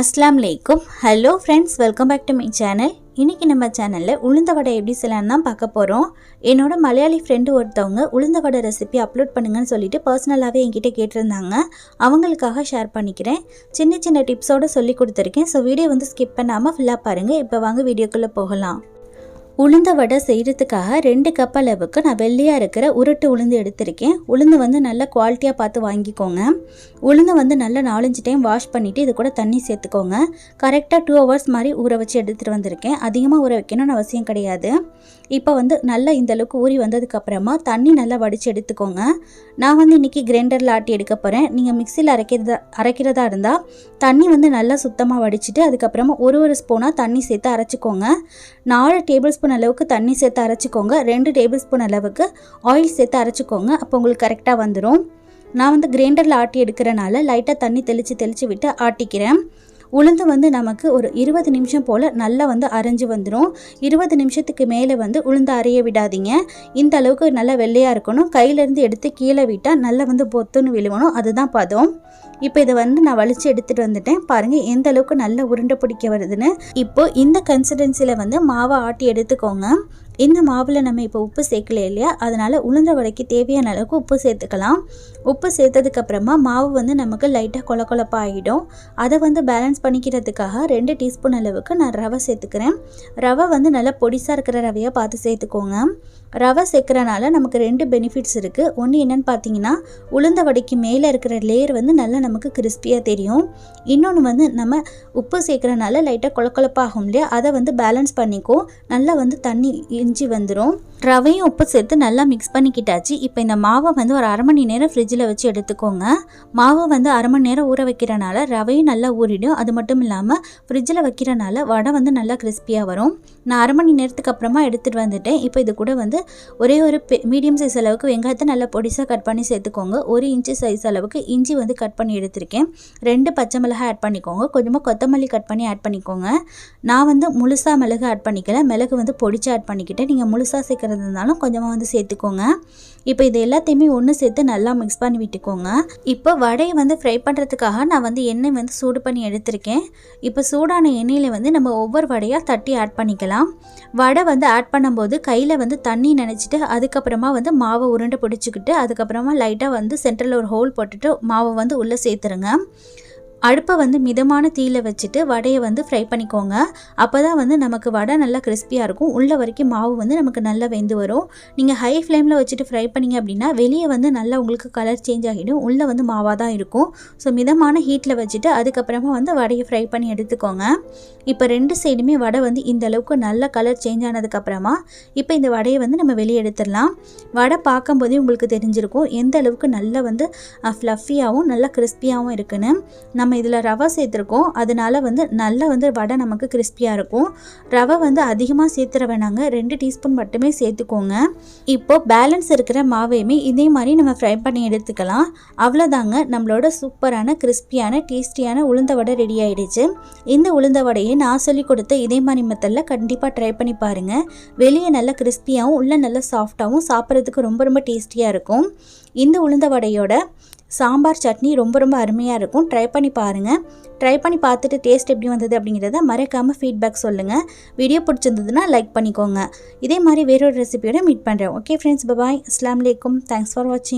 Assalamu Alaikum. Hello friends, welcome back to my channel. இன்னைக்கு நம்ம சேனல்ல உளுந்த வடை எப்படி செய்யலாம்னு தான் பார்க்க போறோம். என்னோட மலையாளி friend ஒருத்தவங்க உளுந்த வடை ரெசிபி அப்லோட் பண்ணுங்கன்னு சொல்லிட்டு पर्सनலாவே என்கிட்ட கேட்டிருந்தாங்க. அவங்களுக்காக ஷேர் பண்ணிக்கிறேன். சின்ன சின்ன டிப்ஸோட சொல்லி கொடுத்திருக்கேன். சோ வீடியோ வந்து ஸ்கிப் பண்ணாம ஃபுல்லா பாருங்க. இப்போ வாங்க வீடியோக்குள்ள போகலாம். உளுந்த வடை செய்கிறதுக்காக 2 கப் அளவுக்கு நான் வெள்ளையாக இருக்கிற உருட்டு உளுந்து எடுத்திருக்கேன். உளுந்து வந்து நல்ல குவாலிட்டியாக பார்த்து வாங்கிக்கோங்க. உளுந்து வந்து நல்லா 4-5 டைம் வாஷ் பண்ணிவிட்டு இது கூட தண்ணி சேர்த்துக்கோங்க. கரெக்டாக 2 hours மாதிரி ஊற வச்சு எடுத்துகிட்டு வந்திருக்கேன். அதிகமாக ஊற வைக்கணும்னு அவசியம் கிடையாது. இப்போ வந்து நல்லா இந்தளவுக்கு ஊறி வந்ததுக்கப்புறமா தண்ணி நல்லா வடித்து எடுத்துக்கோங்க. நான் வந்து இன்றைக்கி கிரைண்டரில் ஆட்டி எடுக்க போகிறேன். நீங்கள் மிக்சியில் அரைக்கிறதா இருந்தால் தண்ணி வந்து நல்லா சுத்தமாக வடிச்சிட்டு அதுக்கப்புறமா ஒரு ஸ்பூனாக தண்ணி சேர்த்து அரைச்சிக்கோங்க. 4 டேபிள் ஸ்பூன் அளவுக்கு தண்ணி சேர்த்து அரைச்சிக்கோங்க. 2 டேபிள் ஸ்பூன் அளவுக்கு ஆயில் சேர்த்து அரைச்சிக்கோங்க. அப்போ உங்களுக்கு கரெக்டாக வந்துடும். நான் வந்து கிரைண்டரில் ஆட்டி எடுக்கிறனால லைட்டாக தண்ணி தெளித்து விட்டு ஆட்டிக்கிறேன். உளுந்து வந்து நமக்கு ஒரு 20 நிமிஷம் போல் நல்லா வந்து அரைஞ்சி வந்துடும். 20 நிமிஷத்துக்கு மேலே வந்து உளுந்து அரைய விடாதீங்க. இந்த அளவுக்கு நல்லா வெள்ளையாக இருக்கணும். கையிலேருந்து எடுத்து கீழே விட்டால் நல்லா வந்து பொத்துன்னு விழுவணும். அதுதான் பதம். இப்போ இதை வந்து நான் வலிச்சு எடுத்துகிட்டு வந்துட்டேன். பாருங்கள் எந்த அளவுக்கு நல்லா உருண்டை பிடிக்க வருதுன்னு. இப்போ இந்த கன்சிஸ்டன்சியில் வந்து மாவை ஆட்டி எடுத்துக்கோங்க. இந்த மாவில் நம்ம இப்போ உப்பு சேர்க்கல இல்லையா, அதனால் உளுந்த வடைக்கு தேவையான அளவுக்கு உப்பு சேர்த்துக்கலாம். உப்பு சேர்த்ததுக்கப்புறமா மாவு வந்து நமக்கு லைட்டாக கொலப்பாக ஆகிடும். அதை வந்து பேலன்ஸ் பண்ணிக்கிறதுக்காக 2 டீஸ்பூன் அளவுக்கு நான் ரவை சேர்த்துக்கிறேன். ரவை வந்து நல்லா பொடிசாக இருக்கிற ரவையாக பார்த்து சேர்த்துக்கோங்க. ரவை சேர்க்குறனால நமக்கு 2 பெனிஃபிட்ஸ் இருக்குது. ஒன்று என்னென்னு பார்த்தீங்கன்னா, உளுந்த வடைக்கு மேலே இருக்கிற லேயர் வந்து நல்லா நமக்கு கிறிஸ்பியாக தெரியும். இன்னொன்று வந்து நம்ம உப்பு சேர்க்குறனால லைட்டாக கொலப்பாகும் இல்லையா, அதை வந்து பேலன்ஸ் பண்ணிக்கும். நல்லா வந்து தண்ணி இஞ்சி வந்துடும். ரவையும் உப்பு சேர்த்து நல்லா மிக்ஸ் பண்ணிக்கிட்டாச்சு. இப்போ இந்த மாவை வந்து ஒரு 1/2 மணி நேரம் ஃப்ரிட்ஜில் வச்சு எடுத்துக்கோங்க. மாவை வந்து 1/2 மணி நேரம் ஊற வைக்கிறனால ரவையும் நல்லா ஊறிடும். அது மட்டும் இல்லாமல் ஃப்ரிட்ஜில் வைக்கிறனால வடை வந்து நல்லா கிறிஸ்பியாக வரும். நான் 1/2 மணி நேரத்துக்கு அப்புறமா எடுத்துகிட்டு வந்துட்டேன். இப்போ இது கூட வந்து ஒரே ஒரு மீடியம் சைஸ் அளவுக்கு வெங்காயத்தை நல்லா பொடிசாக கட் பண்ணி சேர்த்துக்கோங்க. 1 இன்ச்சு சைஸ் அளவுக்கு இஞ்சி வந்து கட் பண்ணி எடுத்திருக்கேன். 2 பச்சை மிளகாய் ஆட் பண்ணிக்கோங்க. கொஞ்சமாக கொத்தமல்லி கட் பண்ணி ஆட் பண்ணிக்கோங்க. நான் வந்து முழுசாக மிளகு ஆட் பண்ணிக்கல, மிளகு வந்து பொடிச்சு ஆட் பண்ணிக்கிட்டேன். நீங்கள் முழுசாக சேர்க்குறது இருந்தாலும் கொஞ்சமாக வந்து சேர்த்துக்கோங்க. இப்போ இது எல்லாத்தையுமே ஒன்று சேர்த்து நல்லா மிக்ஸ் பண்ணி விட்டுக்கோங்க. இப்போ வடையை வந்து ஃப்ரை பண்ணுறதுக்காக நான் வந்து எண்ணெய் வந்து சூடு பண்ணி எடுத்திருக்கேன். இப்போ சூடான எண்ணெயில் வந்து நம்ம ஒவ்வொரு வடையாக தட்டி ஆட் பண்ணிக்கலாம். வடை வந்து ஆட் பண்ணும்போது கையில் வந்து தண்ணி நினச்சிட்டு அதுக்கப்புறமா வந்து மாவை உருண்டை பிடிச்சிக்கிட்டு அதுக்கப்புறமா லைட்டாக வந்து சென்டரில் ஒரு ஹோல் போட்டுட்டு மாவை வந்து உள்ளே சேர்த்துருங்க. அடுப்பை வந்து மிதமான தீயில வச்சுட்டு வடையை வந்து ஃப்ரை பண்ணிக்கோங்க. அப்போ தான் வந்து நமக்கு வடை நல்லா கிறிஸ்பியாக இருக்கும். உள்ள வரைக்கும் மாவு வந்து நமக்கு நல்லா வெந்து வரும். நீங்கள் ஹை ஃப்ளேமில் வச்சுட்டு ஃப்ரை பண்ணிங்க அப்படின்னா வெளியே வந்து நல்லா உங்களுக்கு கலர் சேஞ்ச் ஆகிடும். உள்ளே வந்து மாவாக தான் இருக்கும். ஸோ மிதமான ஹீட்டில் வச்சுட்டு அதுக்கப்புறமா வந்து வடையை ஃப்ரை பண்ணி எடுத்துக்கோங்க. இப்போ 2 சைடுமே வடை வந்து இந்த அளவுக்கு நல்ல கலர் சேஞ்ச் ஆனதுக்கப்புறமா இப்போ இந்த வடையை வந்து நம்ம வெளியே எடுத்துடலாம். வடை பார்க்கும்போதே உங்களுக்கு தெரிஞ்சிருக்கும் எந்த அளவுக்கு நல்லா வந்து ஃப்ளஃபியாகவும் நல்லா கிறிஸ்பியாகவும் இருக்குன்னு. நம்ம இதில் ரவை சேர்த்துருக்கோம், அதனால வந்து நல்லா வந்து வடை நமக்கு கிறிஸ்பியாக இருக்கும். ரவை வந்து அதிகமாக சேர்த்துற வேணாங்க, 2 டீஸ்பூன் மட்டுமே சேர்த்துக்கோங்க. இப்போ பேலன்ஸ் இருக்கிற மாவையுமே இதே மாதிரி நம்ம ஃப்ரை பண்ணி எடுத்துக்கலாம். அவ்வளோதாங்க, நம்மளோட சூப்பரான கிறிஸ்பியான டேஸ்டியான உளுந்த வடை ரெடி ஆகிடுச்சு. இந்த உளுந்த வடையை நான் சொல்லி கொடுத்த இதே மாதிரி மெத்தடில் கண்டிப்பாக ட்ரை பண்ணி பாருங்கள். வெளியே நல்லா கிறிஸ்பியாகவும் உள்ள நல்லா சாஃப்டாகவும் சாப்பிட்றதுக்கு ரொம்ப டேஸ்டியாக இருக்கும். இந்த உளுந்த வடையோட சாம்பார் சட்னி ரொம்ப அருமையாக இருக்கும். ட்ரை பண்ணி பாருங்கள். ட்ரை பண்ணி பார்த்துட்டு டேஸ்ட் எப்படி வந்தது அப்படிங்கிறத மறக்காமல் ஃபீட்பேக் சொல்லுங்கள். வீடியோ பிடிச்சிருந்ததுன்னா லைக் பண்ணிக்கோங்க. இதே மாதிரி வேறொரு ரெசிபியோட மீட் பண்ணுறேன். ஓகே ஃப்ரெண்ட்ஸ், பாய். அஸ்ஸலாமு அலைக்கும். தேங்க்ஸ் ஃபார் வாட்சிங்.